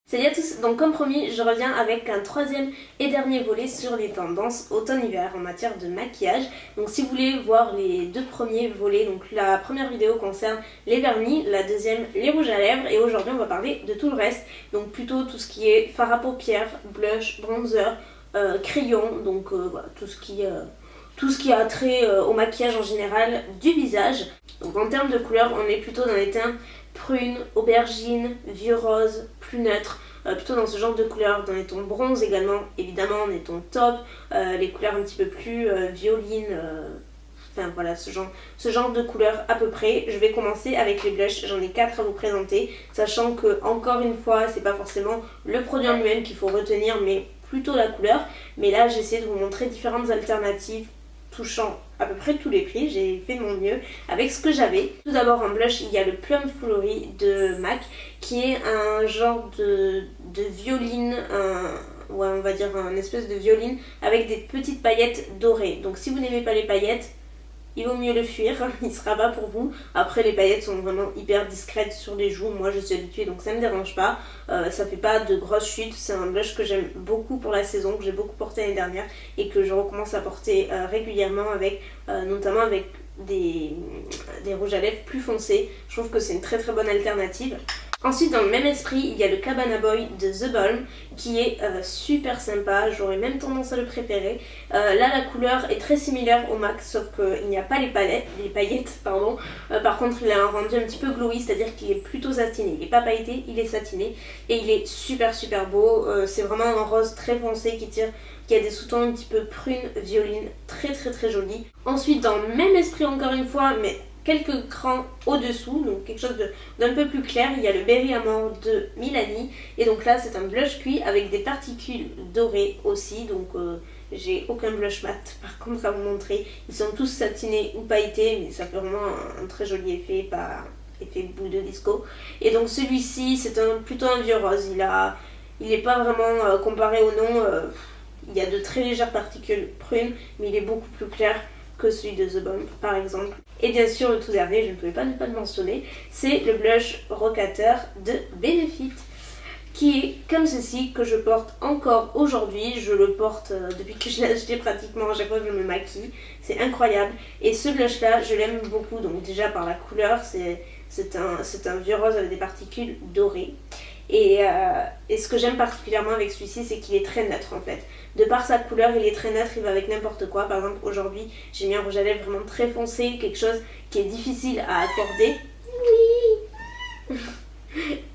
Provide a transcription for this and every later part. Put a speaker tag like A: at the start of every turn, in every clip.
A: Salut à tous, donc comme promis, je reviens avec un troisième et dernier volet sur les tendances automne-hiver en matière de maquillage. Donc si vous voulez voir les deux premiers volets, donc la première vidéo concerne les vernis, la deuxième les rouges à lèvres, et aujourd'hui on va parler de tout le reste, donc plutôt tout ce qui est fard à paupières, blush, bronzer, crayon, donc voilà, tout ce qui a trait au maquillage en général du visage. Donc en termes de couleurs, on est plutôt dans les teints prune, aubergine, vieux rose, plus neutre, plutôt dans ce genre de couleurs, dans les tons bronze également, évidemment, les tons taupe, les couleurs un petit peu plus violines, enfin voilà, ce genre de couleurs à peu près. Je vais commencer avec les blushs, j'en ai 4 à vous présenter, sachant que, encore une fois, c'est pas forcément le produit en lui-même qu'il faut retenir, mais plutôt la couleur. Mais là, j'essaie de vous montrer différentes alternatives touchant à peu près tous les prix. J'ai fait de mon mieux avec ce que j'avais. Tout d'abord en blush, il y a le Plum Foolery de MAC qui est un genre de violine, ouais, on va dire un espèce de violine avec des petites paillettes dorées. Donc si vous n'aimez pas les paillettes, il vaut mieux le fuir, il sera pas pour vous. Après les paillettes sont vraiment hyper discrètes sur les joues, moi je suis habituée donc ça me dérange pas. Ça fait pas de grosses chutes, c'est un blush que j'aime beaucoup pour la saison, que j'ai beaucoup porté l'année dernière et que je recommence à porter régulièrement avec, notamment avec des rouges à lèvres plus foncés. Je trouve que c'est une très très bonne alternative. Ensuite, dans le même esprit, il y a le Cabana Boy de The Balm qui est super sympa, j'aurais même tendance à le préférer. Là, la couleur est très similaire au MAC, sauf qu'il n'y a pas les paillettes. Par contre, il a un rendu un petit peu glowy, c'est-à-dire qu'il est plutôt satiné. Il n'est pas pailleté, il est satiné et il est super beau. C'est vraiment un rose très foncé qui a des sous-tons un petit peu prune, violine, très joli. Ensuite, dans le même esprit encore une fois, mais quelques crans au-dessous, donc quelque chose d'un peu plus clair, il y a le Berry Amore de Milani. Et donc là, c'est un blush cuit avec des particules dorées aussi. Donc j'ai aucun blush mat par contre à vous montrer. Ils sont tous satinés ou pailletés, mais ça fait vraiment un très joli effet, pas effet boule de disco. Et donc celui-ci, c'est plutôt un vieux rose. Il n'est pas vraiment comparé au nom. Il y a de très légères particules prunes, mais il est beaucoup plus clair que celui de The Balm par exemple. Et bien sûr le tout dernier, je ne pouvais pas ne pas le mentionner, c'est le blush rocateur de Benefit qui est comme ceci, que je porte encore aujourd'hui. Je le porte depuis que je l'ai acheté pratiquement à chaque fois que je me maquille, c'est incroyable. Et ce blush là je l'aime beaucoup, donc déjà par la couleur, c'est un vieux rose avec des particules dorées. Et ce que j'aime particulièrement avec celui-ci, c'est qu'il est très neutre en fait. De par sa couleur, il est très neutre, il va avec n'importe quoi. Par exemple, aujourd'hui, j'ai mis un rouge à lèvres vraiment très foncé, quelque chose qui est difficile à accorder. Oui.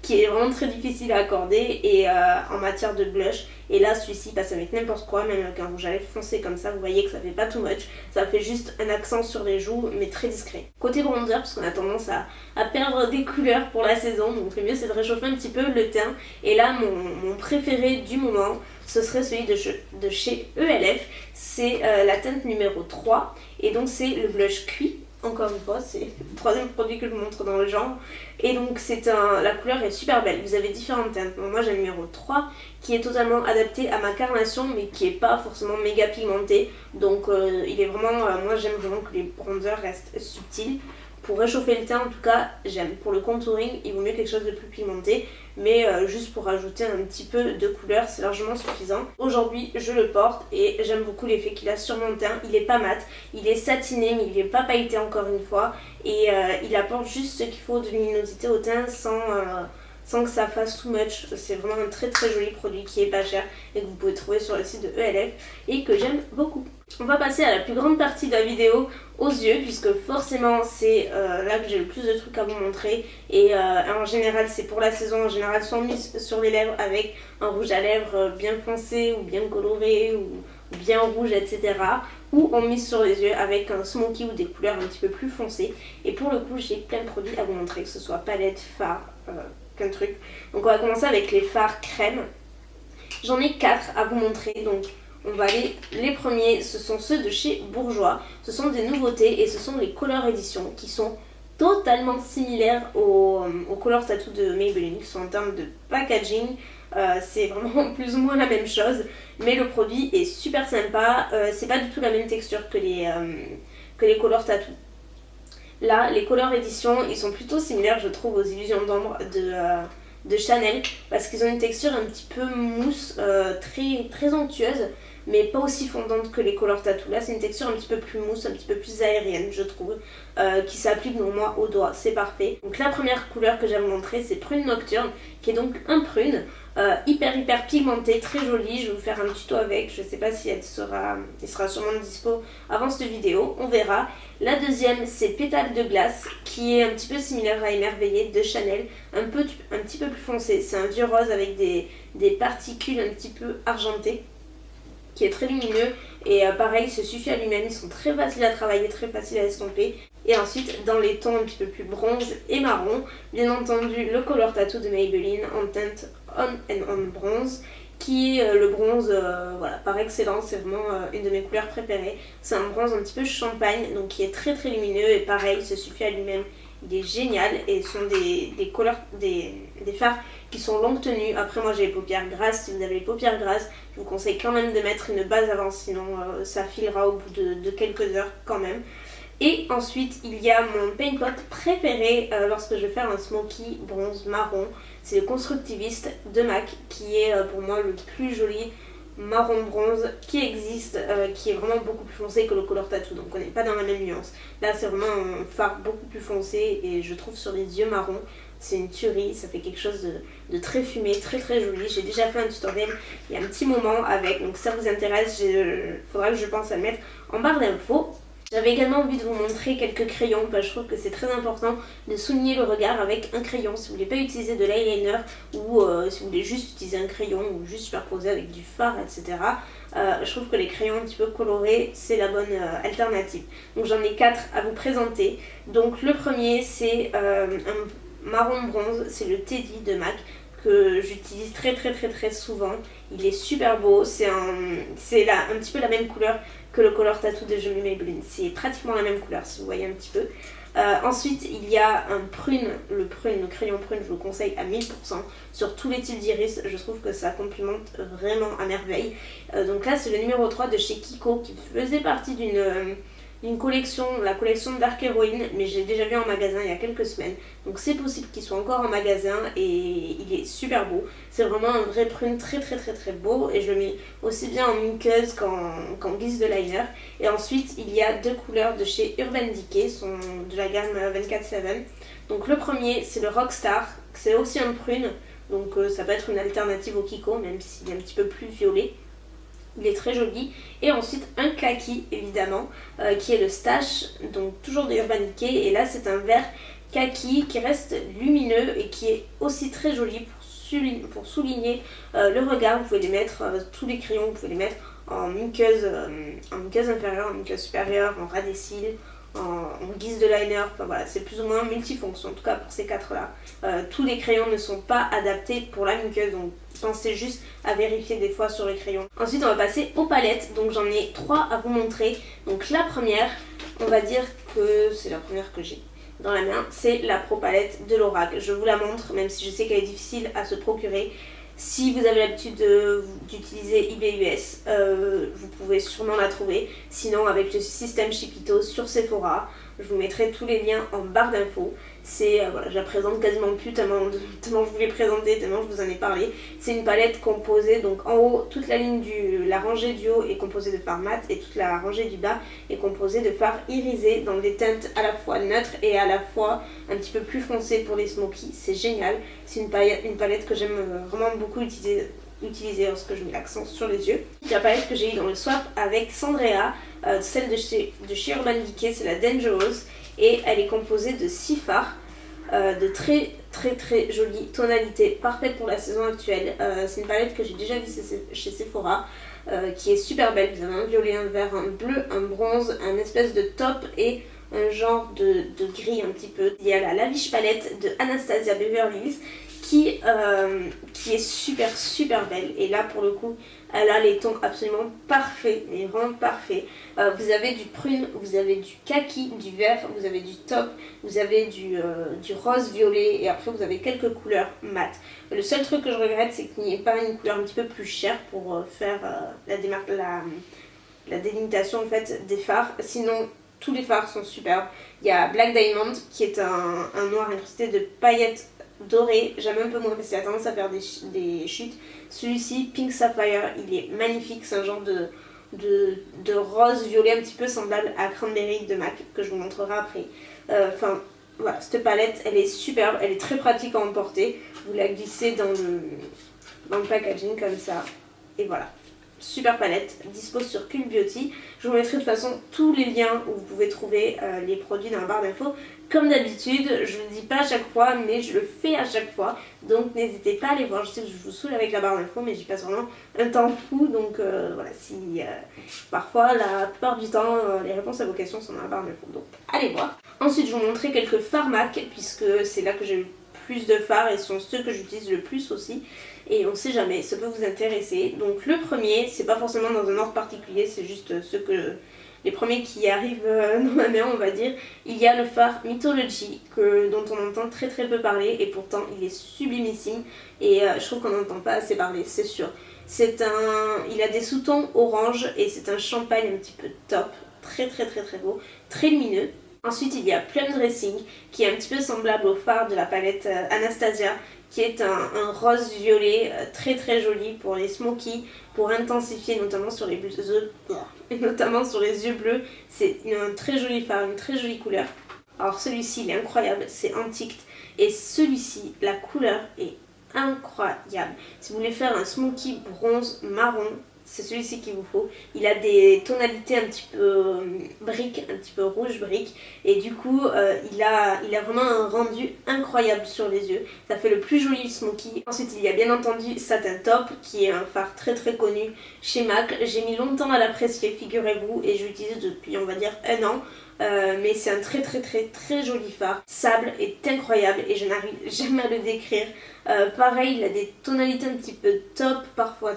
A: Qui est vraiment très difficile à accorder et en matière de blush. Et là, celui-ci passe avec n'importe quoi, même avec un rouge à lèvres foncé comme ça. Vous voyez que ça fait pas too much, ça fait juste un accent sur les joues, mais très discret. Côté bronzer, parce qu'on a tendance à perdre des couleurs pour la saison, donc le mieux c'est de réchauffer un petit peu le teint. Et là, mon préféré du moment, ce serait celui de chez ELF. C'est la teinte numéro 3, et donc c'est le blush cuit. Encore une fois, c'est le troisième produit que je vous montre dans le genre. Et donc la couleur est super belle. Vous avez différentes teintes. Moi j'ai le numéro 3 qui est totalement adapté à ma carnation, mais qui est pas forcément méga pigmenté. Donc il est vraiment, moi j'aime vraiment que les bronzers restent subtils. Pour réchauffer le teint en tout cas, j'aime. Pour le contouring, il vaut mieux quelque chose de plus pigmenté, mais juste pour ajouter un petit peu de couleur, c'est largement suffisant. Aujourd'hui, je le porte et j'aime beaucoup l'effet qu'il a sur mon teint. Il est pas mat, il est satiné, mais il est pas pailleté encore une fois. Et il apporte juste ce qu'il faut de luminosité au teint sans que ça fasse too much. C'est vraiment un très joli produit qui est pas cher et que vous pouvez trouver sur le site de ELF et que j'aime beaucoup. On va passer à la plus grande partie de la vidéo, aux yeux, puisque forcément c'est là que j'ai le plus de trucs à vous montrer. Et en général c'est pour la saison, en général soit mis sur les lèvres avec un rouge à lèvres bien foncé ou bien coloré ou bien rouge, etc. Ou on mise sur les yeux avec un smoky ou des couleurs un petit peu plus foncées. Et pour le coup j'ai plein de produits à vous montrer, que ce soit palette, fard, plein de trucs. Donc on va commencer avec les fards crème. J'en ai 4 à vous montrer, donc on va aller, les premiers, ce sont ceux de chez Bourjois. Ce sont des nouveautés et ce sont les Color Edition qui sont totalement similaires aux Color Tattoo de Maybelline, qui sont en termes de packaging. C'est vraiment plus ou moins la même chose, mais le produit est super sympa. C'est pas du tout la même texture que les Color Tattoo. Là, les Color Edition, ils sont plutôt similaires, je trouve, aux Illusions d'ombre de Chanel parce qu'ils ont une texture un petit peu mousse, très onctueuse, mais pas aussi fondante que les Color Tattoo. Là c'est une texture un petit peu plus mousse, un petit peu plus aérienne je trouve, qui s'applique donc moi au doigt, c'est parfait. Donc la première couleur que j'ai à vous montrer c'est Prune Nocturne, qui est donc un prune hyper pigmenté, très joli. Je vais vous faire un tuto avec, je sais pas si il sera sûrement dispo avant cette vidéo, on verra. La deuxième c'est Pétale de glace, qui est un petit peu similaire à Émerveillé de Chanel, un petit peu plus foncé. C'est un vieux rose avec des particules un petit peu argentées, qui est très lumineux et pareil, il se suffit à lui-même. Ils sont très faciles à travailler, très faciles à estomper. Et ensuite dans les tons un petit peu plus bronze et marron, bien entendu le Color Tattoo de Maybelline en teinte On and On Bronze, qui est le bronze voilà, par excellence. C'est vraiment une de mes couleurs préférées. C'est un bronze un petit peu champagne, donc qui est très lumineux et pareil, il se suffit à lui-même. Il est génial et ce sont des fards qui sont longue tenue. Après moi j'ai les paupières grasses, si vous avez les paupières grasses, je vous conseille quand même de mettre une base avant, sinon ça filera au bout de quelques heures quand même. Et ensuite il y a mon paint pot préféré lorsque je vais faire un smoky bronze marron, c'est le Constructivist de MAC, qui est pour moi le plus joli marron bronze qui existe, qui est vraiment beaucoup plus foncé que le Color Tattoo, donc on n'est pas dans la même nuance. Là c'est vraiment un fard beaucoup plus foncé et je trouve sur les yeux marrons c'est une tuerie, ça fait quelque chose de très fumé, très joli. J'ai déjà fait un tutoriel il y a un petit moment avec, donc si ça vous intéresse, faudra que je pense à le mettre en barre d'infos. J'avais également envie de vous montrer quelques crayons, je trouve que c'est très important de souligner le regard avec un crayon. Si vous ne voulez pas utiliser de l'eyeliner ou si vous voulez juste utiliser un crayon ou juste superposer avec du fard, etc. Je trouve que les crayons un petit peu colorés, c'est la bonne alternative. Donc j'en ai 4 à vous présenter. Donc le premier c'est un marron bronze, c'est le Teddy de MAC, que j'utilise très souvent. Il est super beau, c'est un petit peu la même couleur que le Color Tattoo de Julie Maybelline. C'est pratiquement la même couleur si vous voyez un petit peu. Ensuite il y a un prune, le crayon prune, je vous le conseille à 1000% sur tous les types d'iris. Je trouve que ça complimente vraiment à merveille. Donc là c'est le numéro 3 de chez Kiko, qui faisait partie d'une collection, la collection Dark Heroine, mais j'ai déjà vu en magasin il y a quelques semaines, donc c'est possible qu'il soit encore en magasin et il est super beau. C'est vraiment un vrai prune très beau et je le mets aussi bien en muqueuse qu'en guise de liner. Et ensuite il y a deux couleurs de chez Urban Decay, sont de la gamme 24/7. Donc le premier c'est le Rockstar, c'est aussi un prune, donc ça peut être une alternative au Kiko même s'il est un petit peu plus violet. Il est très joli. Et ensuite un kaki évidemment, qui est le Stash, donc toujours de Urban Decay. Et là c'est un vert kaki qui reste lumineux et qui est aussi très joli pour souligner le regard. Vous pouvez les mettre, tous les crayons vous pouvez les mettre en muqueuse inférieure, en muqueuse supérieure, en ras des cils, en guise de liner. Enfin voilà, c'est plus ou moins multifonction, en tout cas pour ces 4 là. Tous les crayons ne sont pas adaptés pour la muqueuse, donc pensez juste à vérifier des fois sur les crayons. Ensuite on va passer aux palettes, donc j'en ai 3 à vous montrer. Donc la première, on va dire que c'est la première que j'ai dans la main, c'est la Pro Palette de Lorac. Je vous la montre même si je sais qu'elle est difficile à se procurer. Si vous avez l'habitude d'utiliser eBay US, vous pouvez sûrement la trouver. Sinon avec le système Shipito sur Sephora, je vous mettrai tous les liens en barre d'infos. Voilà, je la présente quasiment plus tellement je vous l'ai présentée, tellement je vous en ai parlé. C'est une palette composée, donc en haut, toute la rangée du haut est composée de fard mat et toute la rangée du bas est composée de fard irisé dans des teintes à la fois neutres et à la fois un petit peu plus foncées pour les smokies. C'est génial, c'est une palette que j'aime vraiment beaucoup utiliser lorsque je mets l'accent sur les yeux. La palette que j'ai eu dans le swap avec Sandrea, celle de chez Urban Decay, c'est la Dangerous et elle est composée de 6 fards de très jolies tonalités, parfaite pour la saison actuelle. C'est une palette que j'ai déjà vue chez Sephora, qui est super belle. Vous avez un violet, un vert, un bleu, un bronze, un espèce de taupe et un genre de gris un petit peu. Il y a la Lavish palette de Anastasia Beverly Hills qui est super belle, et là pour le coup elle a les tons absolument parfaits, mais vraiment parfaits. Vous avez du prune, vous avez du kaki, du vert, vous avez du taupe, vous avez du rose violet et après vous avez quelques couleurs mat. Le seul truc que je regrette c'est qu'il n'y ait pas une couleur un petit peu plus chère pour faire la délimitation en fait des fards. Sinon tous les fards sont superbes. Il y a Black Diamond qui est un noir incrusté de paillettes doré, j'aime un peu moins parce qu'il a tendance à faire des chutes. Celui-ci, Pink Sapphire, il est magnifique, c'est un genre de rose violet un petit peu semblable à Cranberry de MAC que je vous montrerai après. Enfin voilà, cette palette elle est superbe, elle est très pratique à emporter. Vous la glissez dans le packaging comme ça et voilà. Super palette, dispose sur Cult Beauty. Je vous mettrai de toute façon tous les liens où vous pouvez trouver les produits dans la barre d'infos. Comme d'habitude, je ne le dis pas à chaque fois, mais je le fais à chaque fois. Donc n'hésitez pas à aller voir. Je sais que je vous saoule avec la barre d'infos, mais j'y passe vraiment un temps fou. Donc voilà, si parfois, la plupart du temps, les réponses à vos questions sont dans la barre d'infos. Donc allez voir. Ensuite, je vous montrerai quelques fards MAC, puisque c'est là que j'ai eu plus de fards et ce sont ceux que j'utilise le plus aussi. Et on sait jamais, ça peut vous intéresser. Donc le premier, c'est pas forcément dans un ordre particulier, c'est juste les premiers qui arrivent dans ma main, on va dire. Il y a le fard Mythology, dont on entend très peu parler, et pourtant il est sublimissime. Et je trouve qu'on n'entend pas assez parler, c'est sûr. Il a des sous-tons orange et c'est un champagne un petit peu top, très beau, très lumineux. Ensuite il y a Plum Dressing, qui est un petit peu semblable au fard de la palette Anastasia, qui est un rose violet très joli pour les smokies, pour intensifier notamment sur les yeux bleus. C'est un très joli fard, une très jolie couleur. Alors celui-ci il est incroyable, c'est Antiqued, et celui-ci la couleur est incroyable. Si vous voulez faire un smoky bronze marron, c'est celui-ci qu'il vous faut. Il a des tonalités un petit peu brique, un petit peu rouge brique, et du coup il a vraiment un rendu incroyable sur les yeux. Ça fait le plus joli smoky. Ensuite il y a bien entendu Satin Top, qui est un fard très connu chez MAC. J'ai mis longtemps à l'apprécier, figurez-vous, et je l'utilise depuis on va dire 1 an. Mais c'est un très joli fard. Sable est incroyable et je n'arrive jamais à le décrire. Pareil, il a des tonalités un petit peu top, parfois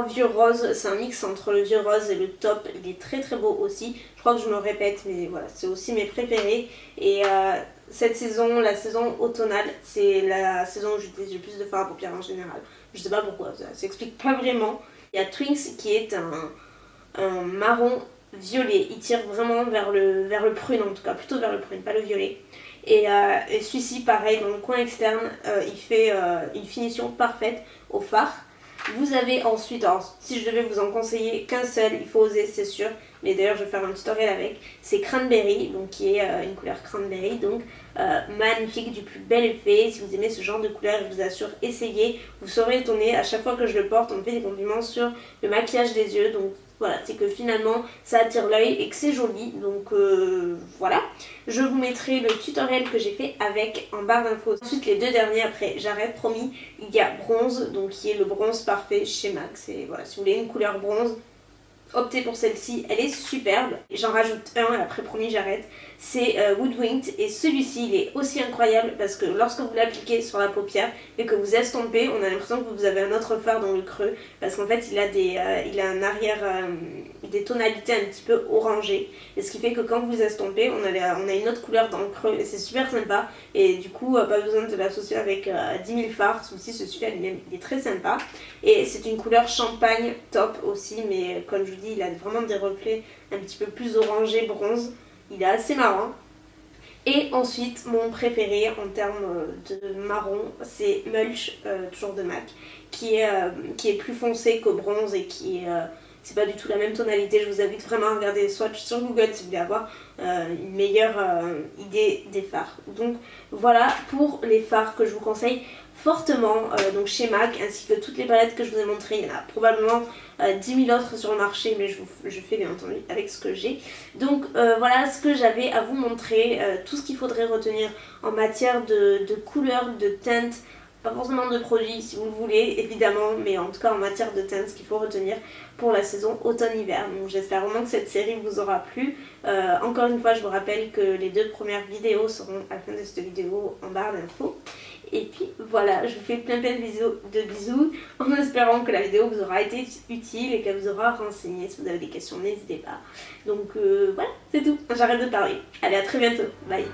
A: vieux rose, c'est un mix entre le vieux rose et le top, il est très beau aussi. Je crois que je me répète, mais voilà, c'est aussi mes préférés. Et cette saison, la saison automnale, c'est la saison où j'utilise le plus de fard à paupières en général. Je sais pas pourquoi, ça s'explique pas vraiment. Il y a Twinks qui est un marron violet, il tire vraiment vers le prune, en tout cas plutôt vers le prune, pas le violet. Et celui-ci pareil, dans le coin externe, il fait une finition parfaite au fard. Vous avez ensuite, alors si je devais vous en conseiller qu'un seul, il faut oser, c'est sûr, mais d'ailleurs je vais faire un tutoriel avec, c'est Cranberry, donc qui est une couleur cranberry, donc magnifique, du plus bel effet. Si vous aimez ce genre de couleur, je vous assure, essayez, vous serez étonné. À chaque fois que je le porte, on me fait des compliments sur le maquillage des yeux, donc voilà, c'est que finalement ça attire l'œil et que c'est joli, donc voilà. Je vous mettrai le tutoriel que j'ai fait avec en barre d'infos. Ensuite les deux derniers, après j'arrête promis, il y a Bronze, donc qui est le bronze parfait chez MAC. Voilà, si vous voulez une couleur bronze, optez pour celle-ci, elle est superbe. J'en rajoute un et après promis j'arrête. C'est Woodwinked, et celui-ci il est aussi incroyable parce que lorsque vous l'appliquez sur la paupière et que vous estompez, on a l'impression que vous avez un autre fard dans le creux, parce qu'en fait il a un arrière, des tonalités un petit peu orangées, et ce qui fait que quand vous estompez, on a une autre couleur dans le creux et c'est super sympa. Et du coup pas besoin de l'associer avec 10 000 fards, celui-ci se suffit à lui-même, il est très sympa. Et c'est une couleur champagne top aussi, mais comme je vous dis, il a vraiment des reflets un petit peu plus orangé bronze. Il est assez marrant. Et ensuite, mon préféré en termes de marron, c'est Mulch, toujours de MAC, qui est plus foncé que bronze et c'est pas du tout la même tonalité. Je vous invite vraiment à regarder les swatchs sur Google si vous voulez avoir une meilleure idée des fards. Donc voilà pour les fards que je vous conseille fortement donc chez MAC, ainsi que toutes les palettes que je vous ai montrées. Il y en a probablement 10 000 autres sur le marché, mais je fais bien entendu avec ce que j'ai. Donc voilà ce que j'avais à vous montrer, tout ce qu'il faudrait retenir en matière de couleurs, de teintes. Pas forcément de produits si vous le voulez évidemment, mais en tout cas en matière de teintes, ce qu'il faut retenir pour la saison automne-hiver. Donc j'espère vraiment que cette série vous aura plu. Encore une fois, je vous rappelle que les 2 premières vidéos seront à la fin de cette vidéo en barre d'infos. Et puis voilà, je vous fais plein de bisous en espérant que la vidéo vous aura été utile et qu'elle vous aura renseigné. Si vous avez des questions, n'hésitez pas. Donc voilà, c'est tout, j'arrête de parler. Allez, à très bientôt, bye.